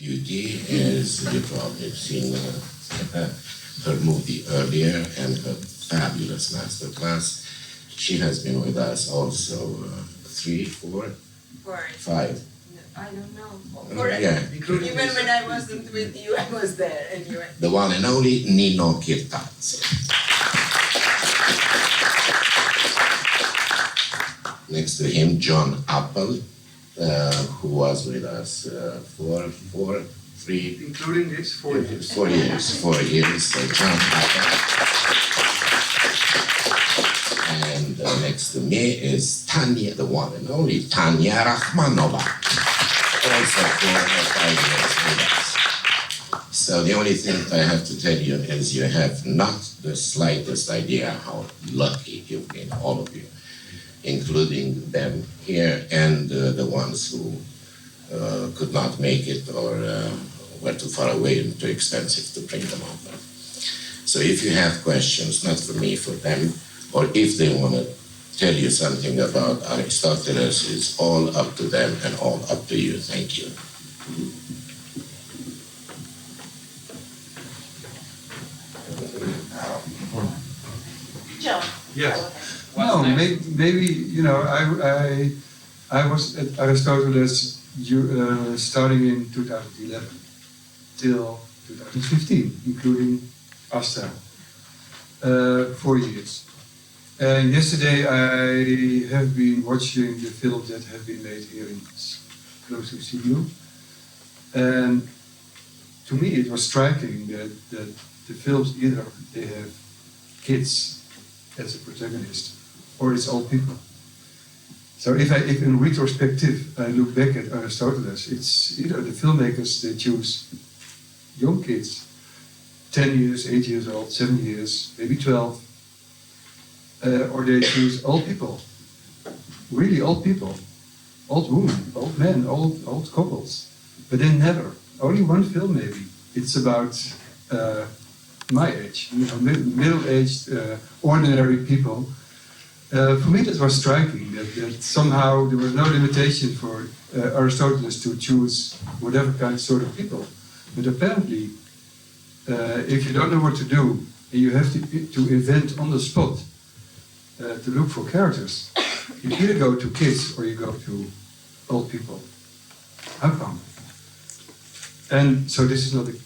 beauty is, you've probably seen her movie earlier and her fabulous masterclass. She has been with us also 3, 4, 5. I don't know. Correct. Yeah. Even when I wasn't with you, I was there anyway. The one and only Nino Kirtazzo. Next to him, John Apple, who was with us for 3... Including this, 4 years. 4 years. 4 years, John Apple. And next to me is Tanya, the one and only Tanya Rachmanova. Also 4 or 5 years with us. So the only thing I have to tell you is you have not the slightest idea how lucky you've been, all of you, including them here and the ones who could not make it or were too far away and too expensive to bring them over. So if you have questions, not for me, for them, or if they want to tell you something about Aristoteles, it's all up to them and all up to you. Thank you. John. Yes. No, maybe, you know, I was at Aristoteles starting in 2011 till 2015, including Astra, 4 years. And yesterday I have been watching the films that have been made here in exclusive CU. And to me it was striking that the films either they have kids as a protagonist or it's old people. So if in retrospective I look back at Aristoteles, it's either the filmmakers they choose young kids, 10 years, 8 years old, 7 years, maybe 12, or they choose old people, really old people, old women, old men, old couples, but then never, only one film maybe. It's about my age, you know, middle-aged, ordinary people. For me that was striking, that somehow there was no limitation for Aristoteles to choose whatever kind sort of people. But apparently, if you don't know what to do, and you have to invent on the spot, to look for characters, you either go to kids or you go to old people. How come? And so this is not an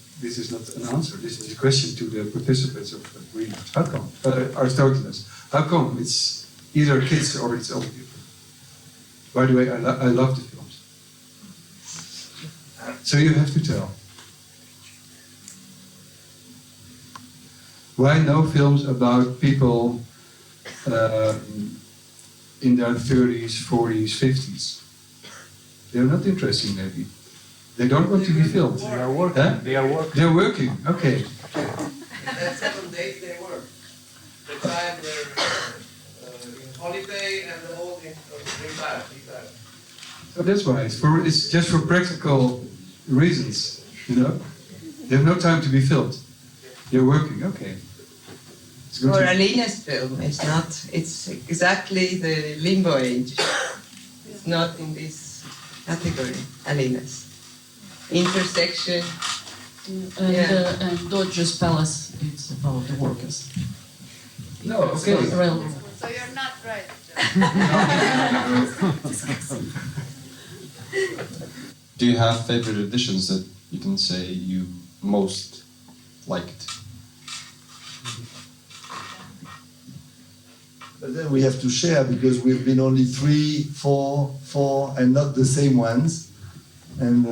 answer. This is a question to the participants of Green. How come? Aristoteles. How come it's either kids or it's old people? By the way, I love the films. So you have to tell. Why no films about people in their 30s, 40s, 50s? They're not interesting, maybe. They don't want to be filmed. They are working. Huh? They are working. They're working, okay. That 7 days they work. The time they're in holiday and the whole retired. So that's why, it's just for practical reasons, you know? They have no time to be filmed. They're working, okay. For Alina's film, it's exactly the limbo age. It's not in this category, Alina's. Intersection. And Dodger's Palace, it's about the workers. No, okay. It's not relevant. So you're not right. Do you have favorite editions that you can say you most liked? But then we have to share because we've been only 3, 4, and not the same ones. And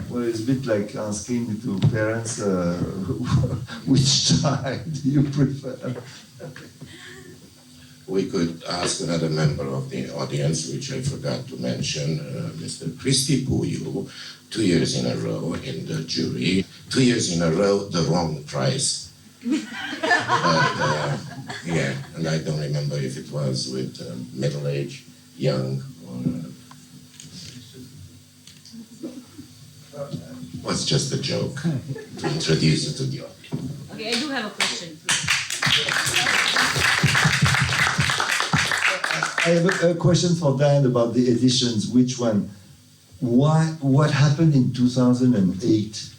well, it's a bit like asking to parents which child do you prefer. We could ask another member of the audience, which I forgot to mention, Mr. Christy Puyu, 2 years in a row in the jury, 2 years in a row, the wrong prize. But, yeah, and I don't remember if it was with middle-aged, young, or... was just a joke to introduce you to the audience. Okay, I do have a question. I have a question for Dan about the editions. Which one? what happened in 2008?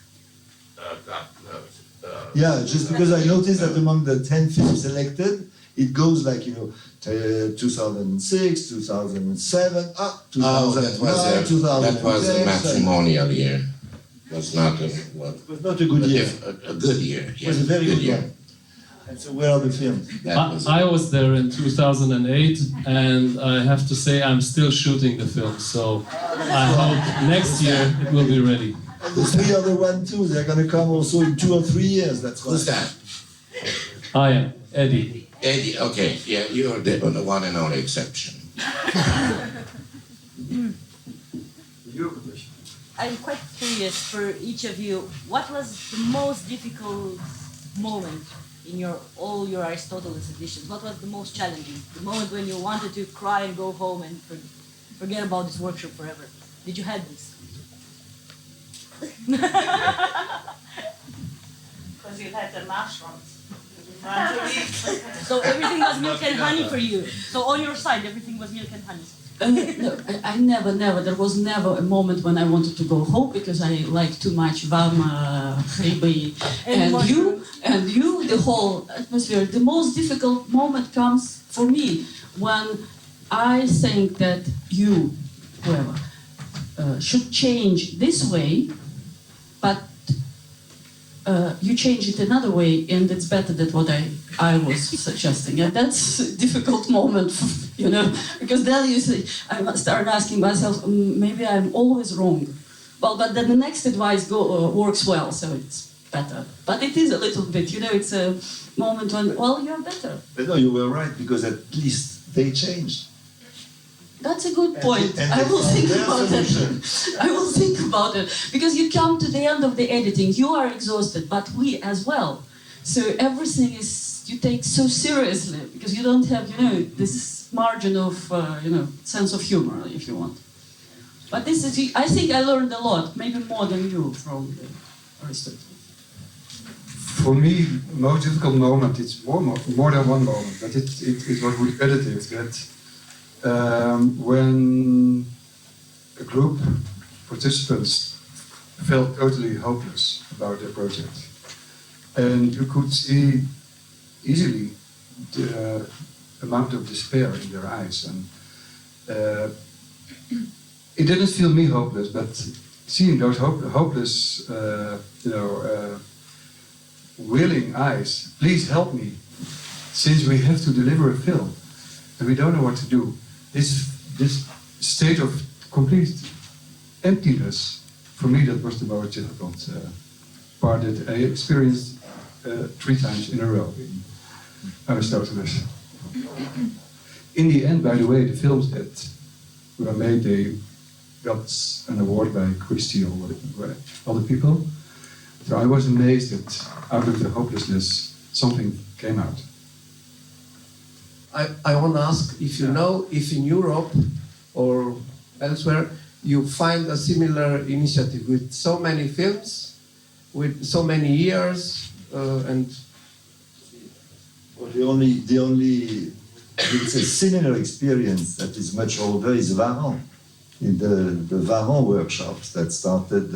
Yeah, just because I noticed that among the 10 films selected, it goes like, 2006, 2007, 2009, 2010. That was a matrimonial year. It was not a, well, It was not a good year. a good year. It was a very good year. And so where are the films? I was there in 2008, and I have to say I'm still shooting the film, so I hope next year it will be ready. And the three other one too, they're going to come also in 2 or 3 years, that's why. Who's that? I am Eddie. Eddie, okay, yeah, you're the one and only exception. I'm quite curious for each of you, what was the most difficult moment in all your Aristoteles editions? What was the most challenging? The moment when you wanted to cry and go home and forget about this workshop forever. Did you have this? Because you had the mushrooms. So everything was milk and honey for you. So on your side, everything was milk and honey. No, I never, there was never a moment when I wanted to go home because I like too much varma, hriby, and you, the whole atmosphere. The most difficult moment comes for me when I think that you, whoever, should change this way, but you change it another way, and it's better than what I was suggesting. And that's a difficult moment, because then you say, I must start asking myself, maybe I'm always wrong. Well, but then the next advice works well, so it's better. But it is a little bit, it's a moment when, well, you're better. But no, you were right, because at least they changed. That's a good point. And I will think their about solution. it. I will think about it. Because you come to the end of the editing, you are exhausted, but we as well. So everything you take so seriously, because you don't have, this margin of, sense of humor, if you want. But this is, I think I learned a lot, maybe more than you from Aristotle. For me, most difficult moment, it's more than one moment, but it was repetitive. That when a group of participants felt totally hopeless about their project, and you could see easily the amount of despair in their eyes, and it didn't feel me hopeless, but seeing those hopeless, willing eyes, please help me, since we have to deliver a film and we don't know what to do. This state of complete emptiness, for me, that was the most difficult part that I experienced 3 times in a row in Aristoteles. In the end, by the way, the films that were made, they got an award by Christie or other people. So I was amazed that out of the hopelessness, something came out. I want to ask if you know if in Europe or elsewhere you find a similar initiative with so many films, with so many years, and Well, the only it's a similar experience that is much older is Varan. In the Varan workshops that started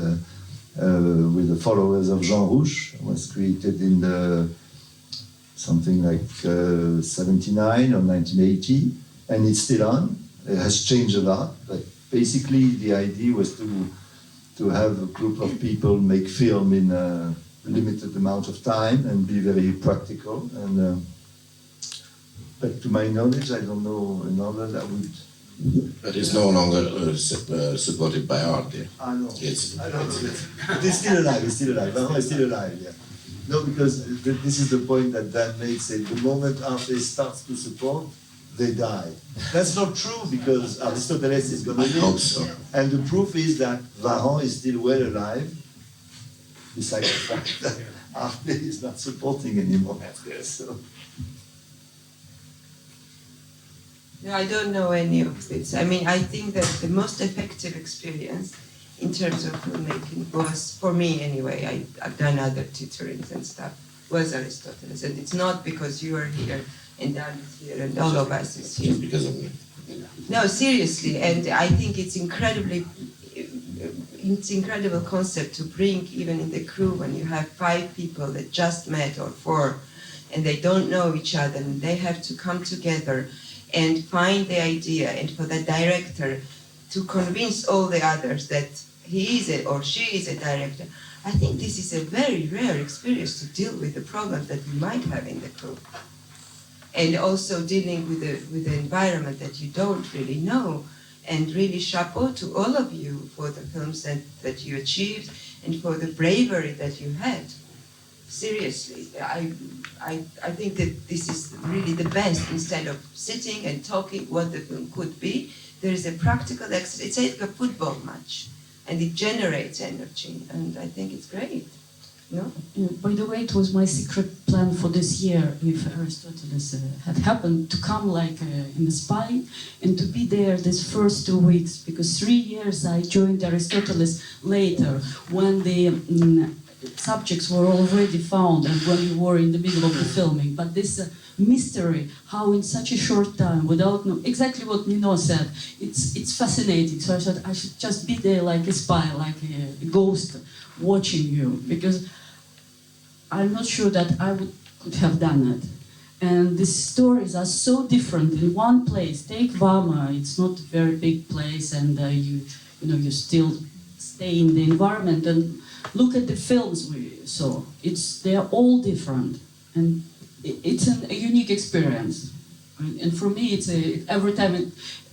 with the followers of Jean Rouch, was created in something like 79 or 1980, and it's still on. It has changed a lot, but basically the idea was to have a group of people make film in a limited amount of time and be very practical. And but to my knowledge, I don't know another that would. But it's no longer supported by art. I know. It's It's still alive. It's still alive. Varan is still alive. Yeah. No, because this is the point that Dan made. Say the moment artist starts to support, they die. That's not true because Aristoteles is going to live. I hope so. And the proof is that Varan is still well alive, besides the fact that Arte is not supporting anymore. So. No, I don't know any of this. I mean, I think that the most effective experience in terms of filmmaking was, for me anyway, I've done other tutorings and stuff, was Aristoteles. And it's not because you are here and Dan is here and all of us is here. Just because of me. No, seriously, and I think it's incredibly it's incredible concept to bring even in the crew when you have 5 people that just met or 4 and they don't know each other and they have to come together and find the idea, and for the director to convince all the others that he is or she is a director. I think this is a very rare experience to deal with the problems that we might have in the crew. And also dealing with the environment that you don't really know. And really chapeau to all of you for the films that you achieved and for the bravery that you had. Seriously, I think that this is really the best. Instead of sitting and talking what the film could be, there is a practical exercise. It's like a football match, and it generates energy, and I think it's great. No? By the way, it was my secret plan for this year, if Aristoteles had happened, to come like in a spy and to be there this first 2 weeks, because 3 years I joined Aristoteles later, when the subjects were already found and when we were in the middle of the filming. But this mystery, how in such a short time, without exactly what Nino said, it's fascinating. So I thought I should just be there like a spy, like a ghost watching you, because I'm not sure that I could have done it. And the stories are so different in one place. Take Varma, it's not a very big place, and you still stay in the environment and look at the films we saw. They are all different, and it's a unique experience. And for me, it's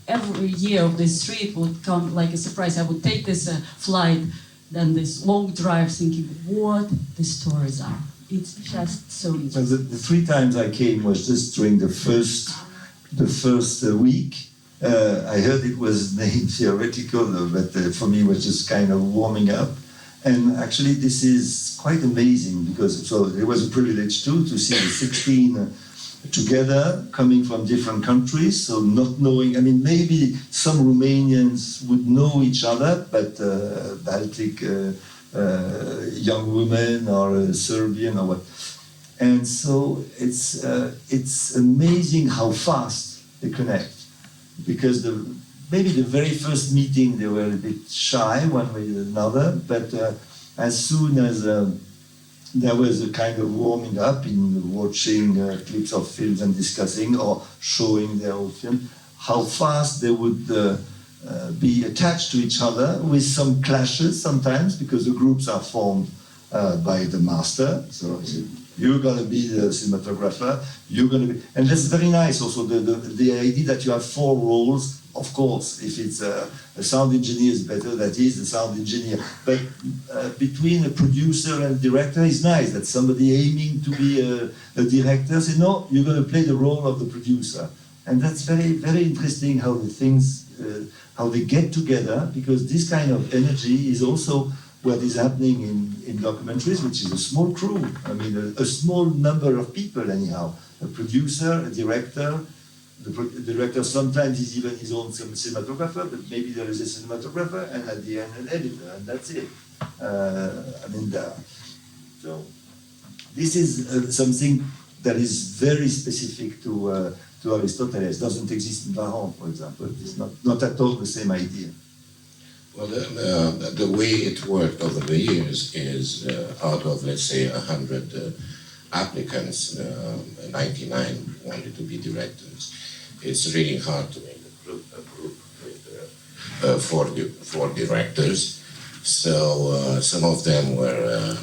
every year of this trip would come like a surprise. I would take this flight, then this long drive, thinking what the stories are. It's just so interesting. Well, the 3 times I came was just during the first week. I heard it was named theoretical, but for me it was just kind of warming up. And actually this is quite amazing, because it was a privilege too to see the 16 together, coming from different countries, so not knowing, maybe some Romanians would know each other, but Baltic young women or Serbian or what. And so it's amazing how fast they connect, because maybe the very first meeting they were a bit shy one way or another, but as soon as there was a kind of warming up in watching clips of films and discussing or showing their own film, how fast they would be attached to each other, with some clashes sometimes, because the groups are formed by the master. So you're going to be the cinematographer, you're going to be... And that's very nice also, the idea that you have 4 roles. Of course, if it's a sound engineer is better, that is the sound engineer. But between a producer and director, it's nice that somebody aiming to be a director says, no, you're going to play the role of the producer. And that's very, very interesting how the things, how they get together, because this kind of energy is also what is happening in documentaries, which is a small crew. A small number of people anyhow. A producer, a director. The director sometimes is even his own cinematographer, but maybe there is a cinematographer and at the end an editor, and that's it. So this is something that is very specific to Aristoteles. Doesn't exist in Varan, for example. It's not at all the same idea. Well, the way it worked over the years is out of, let's say, 100 applicants, 99 wanted to be directors. It's really hard to make a group with 4 directors. So some of them were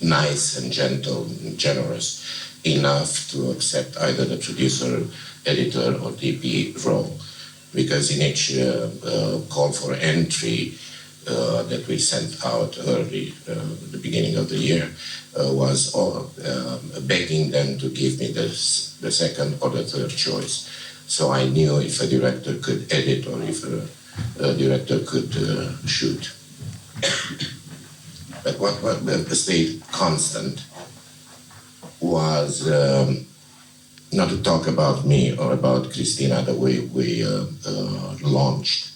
nice and gentle and generous enough to accept either the producer, editor, or DP role. Because in each call for entry that we sent out early, the beginning of the year, was begging them to give me the second or the third choice. So I knew if a director could edit or if a director could shoot. But what stayed constant was not to talk about me or about Christina the way we launched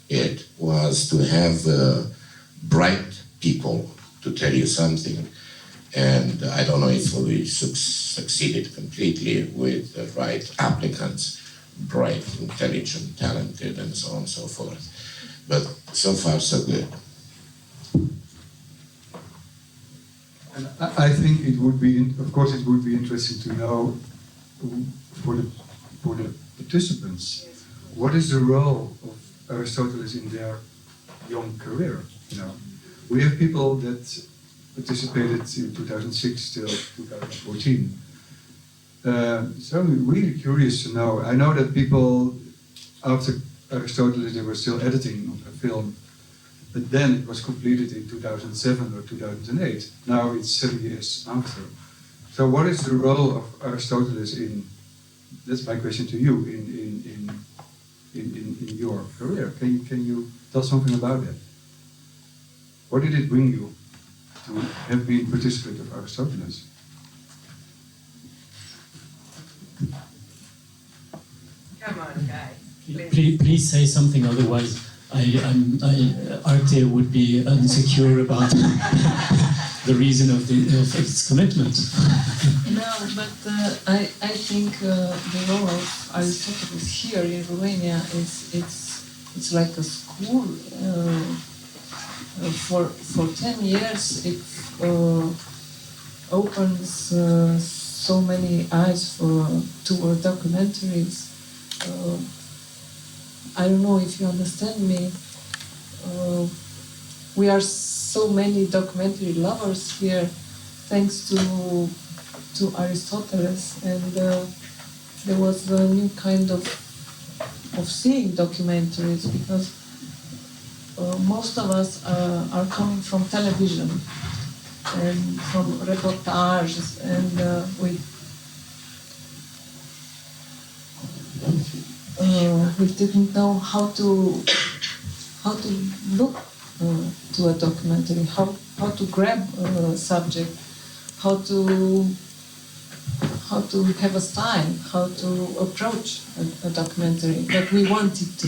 it, was to have bright people to tell you something. And I don't know if we succeeded completely with the right applicants, bright, intelligent, talented, and so on and so forth. But so far, so good. And I think it would be, of course, it would be interesting to know for the participants, what is the role of Aristoteles in their young career? You know, we have people that participated in 2006 till 2014. So I'm really curious to know. I know that people after Aristoteles they were still editing a film, but then it was completed in 2007 or 2008. Now it's 7 years after. So what is the role of Aristoteles in? That's my question to you in your career. Can you tell something about that? What did it bring you to have been participant of Aristoteles? Come on, guys. Please say something, otherwise AaRC.ro would be insecure about the reason of its commitment. No, but I think the role of Aristoteles here in Romania it's like a school. For 10 years, it opens so many eyes toward documentaries. I don't know if you understand me. We are so many documentary lovers here, thanks to Aristoteles, and there was a new kind of seeing documentaries, because most of us are coming from television and from reportages, and we didn't know how to look to a documentary, how to grab a subject, how to have a style, how to approach a documentary, but we wanted to.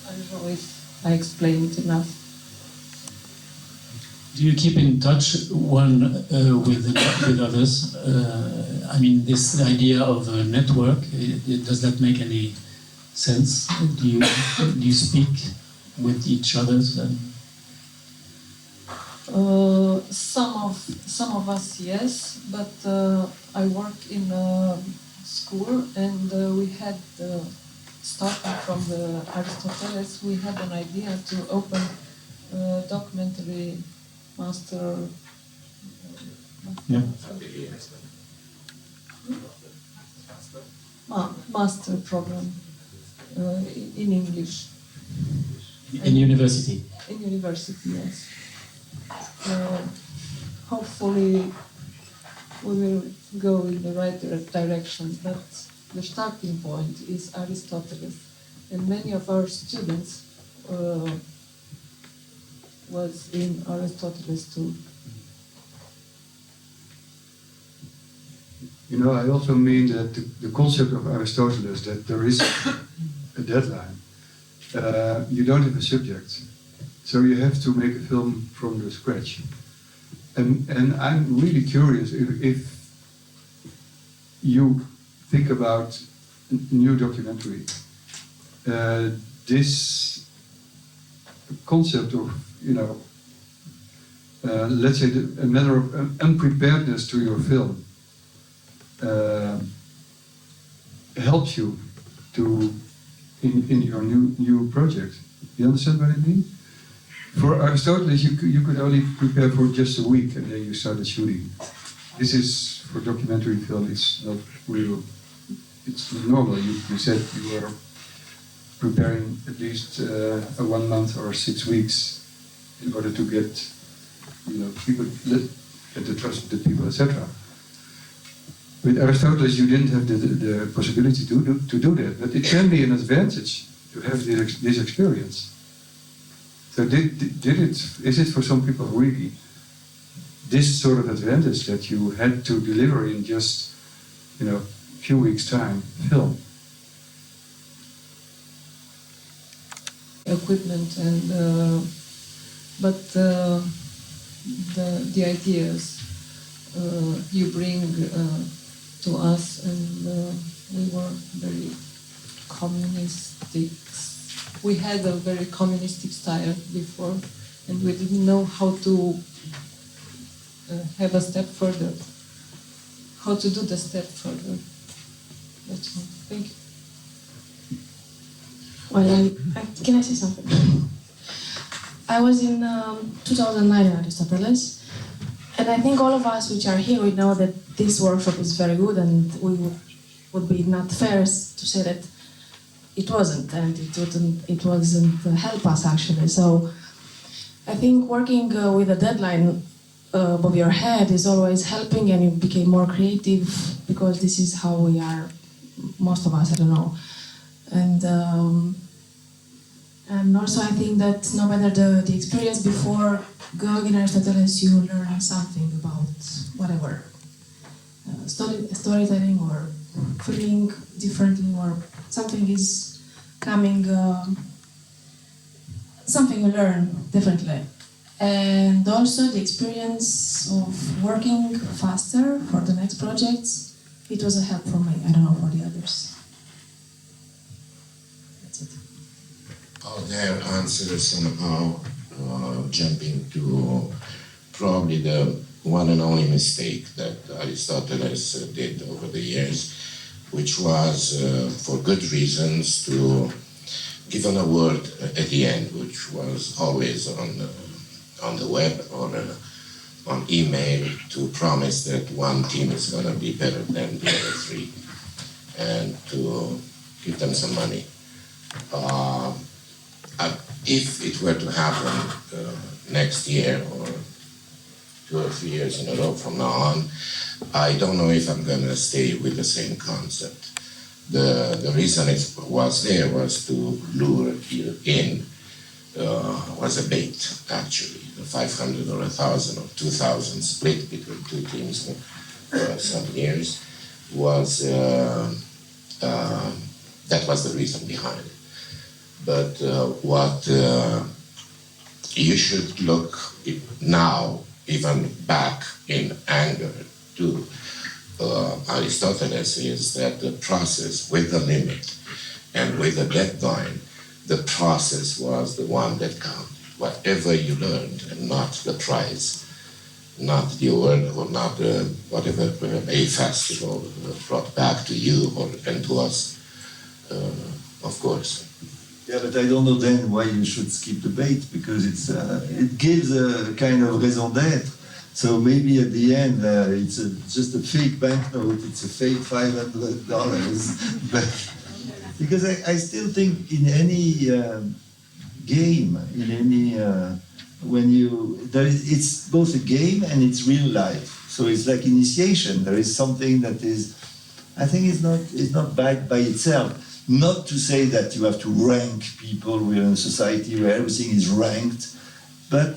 I don't know if I explained it enough. Do you keep in touch with others? I mean, this idea of a network, does that make any sense? Do you speak with each other? Some of us, yes, but I work in a school, and we had, starting from the Aristoteles, we had an idea to open a documentary master program in English. In university? In university, yes. Hopefully we will go in the right direction, but the starting point is Aristoteles, and many of our students was in Aristoteles too. You know, I also mean that the concept of Aristoteles, that there is a deadline. You don't have a subject, so you have to make a film from the scratch. And I'm really curious if you think about a new documentary, this concept of, you know, let's say a matter of unpreparedness to your film helps you to in your new project. You understand what I mean? For Aristoteles, you could only prepare for just a week and then you started shooting. This is, for documentary film, it's not real. It's normal. You said you were preparing at least 1 month or 6 weeks in order to get, you know, people, get the trust of the people, etc. With Aristoteles, you didn't have the possibility to do that, but it can be an advantage to have this experience. So is it for some people really this sort of advantage that you had to deliver in just, you know, a few weeks' time film? Equipment and but the ideas you bring to us, and we were very communistic. We had a very communistic style before, and we didn't know how to have a step further. How to do the step further. That's all. Thank you. Well, can I say something? I was in 2009 in Aristoteles, and I think all of us which are here, we know that this workshop is very good, and we would be not fair to say that it wasn't, and it wasn't help us actually. So I think working with a deadline above your head is always helping, and you became more creative, because this is how we are, most of us, I don't know. And also I think that no matter the experience before going in Aristoteles, you learn something about whatever. Storytelling, or feeling differently, or something is coming, something you learn differently. And also the experience of working faster for the next projects, it was a help for me. I don't know for the others. That's it. Oh, their answer somehow jumping to probably the one and only mistake that Aristoteles did over the years, which was, for good reasons, to give an award at the end, which was always on the web or on email, to promise that one team is going to be better than the other three, and to give them some money. If it were to happen next year or 2 or 3 years in a row from now on, I don't know if I'm going to stay with the same concept. The reason it was there was to lure you in, was a bait, actually. The 500 or 1,000 or 2,000 split between two teams for some years was, that was the reason behind it. But what you should look now, even back in anger to Aristoteles, is that the process with the limit and with the deadline, the process was the one that counted. Whatever you learned, and not the prize, not the award, or not whatever a festival brought back to you and to us, of course. Yeah, but I don't know then why you should skip the bait, because it gives a kind of raison d'être. So maybe at the end it's just a fake banknote, it's a fake $500, but because I still think in any game, in any it's both a game and it's real life. So it's like initiation. There is something that is, I think, it's not bad by itself. Not to say that you have to rank people. We're in a society where everything is ranked, but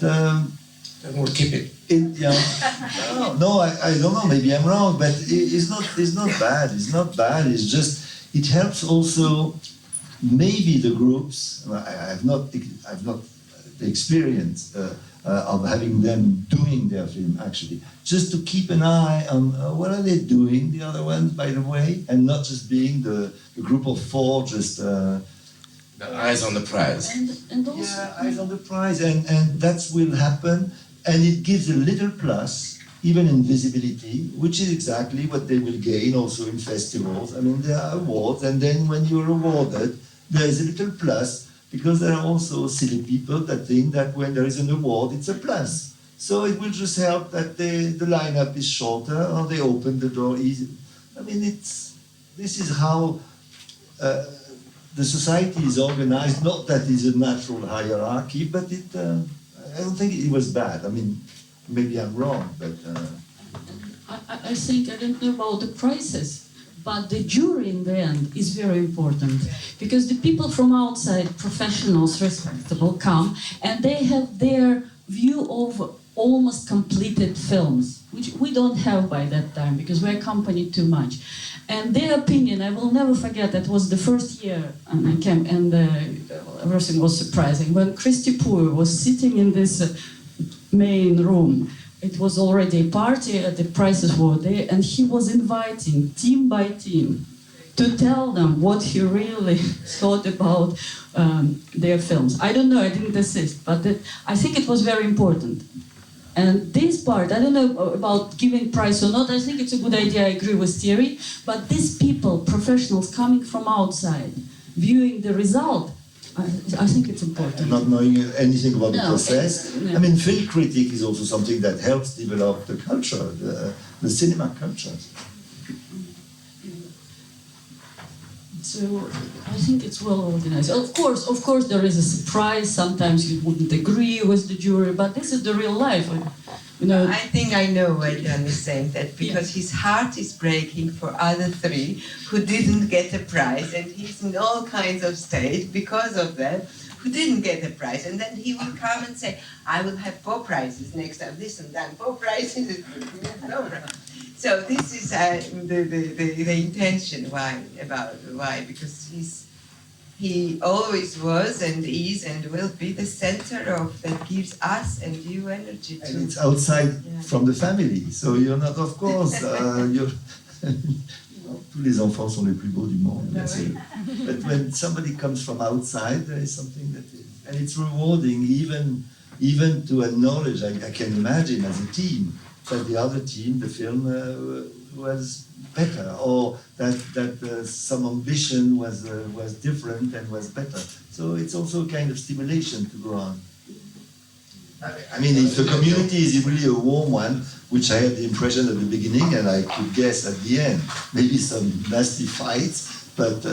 we'll keep it. No, I don't know. Maybe I'm wrong, but it's not bad. It's not bad. It's just it helps also. Maybe the groups. I've not the experience of having them doing their film actually. Just to keep an eye on what are they doing, the other ones, by the way, and not just being the group of four, just the eyes on the prize. And also, yeah, eyes on the prize, and that will happen, and it gives a little plus, even in visibility, which is exactly what they will gain also in festivals. I mean, there are awards, and then when you're awarded, there is a little plus, because there are also silly people that think that when there is an award, it's a plus. So it will just help that the lineup is shorter, or they open the door easy. I mean, this is how the society is organized. Not that it's a natural hierarchy, but I don't think it was bad. I mean, maybe I'm wrong, but... I think, I don't know about the prices, but the jury in the end is very important, because the people from outside, professionals, respectable, come, and they have their view of almost completed films, which we don't have by that time, because we accompanied too much. And their opinion, I will never forget, that was the first year, and I came, and everything was surprising. When Christy Poor was sitting in this main room, it was already a party, the prizes were there, and he was inviting team by team to tell them what he really thought about their films. I don't know, I didn't assist, but I think it was very important. And this part, I don't know about giving prize or not, I think it's a good idea, I agree with Thierry, but these people, professionals coming from outside, viewing the result, I think it's important. Not knowing anything about the process. No. I mean, film critic is also something that helps develop the culture, the cinema culture. So I think it's well organized. Of course, there is a surprise. Sometimes you wouldn't agree with the jury, but this is the real life. You know. I think I know why Dan is saying that, because his heart is breaking for other three who didn't get a prize, and he's in all kinds of state because of that, who didn't get a prize, and then he will come and say, I will have 4 prizes next time, this and that, 4 prizes. So this is the intention why, because he always was and is and will be the center of that gives us and you energy. And it's outside from the family, so you're not, of course, you're. Tous les enfants sont les plus beaux du monde. But when somebody comes from outside, there is something that is, and it's rewarding, even to acknowledge. I can imagine as a team that the other team, the film, was better, or that some ambition was different and was better. So it's also a kind of stimulation to go on. I mean, if the community is really a warm one, which I had the impression at the beginning, and I could guess at the end, maybe some nasty fights, but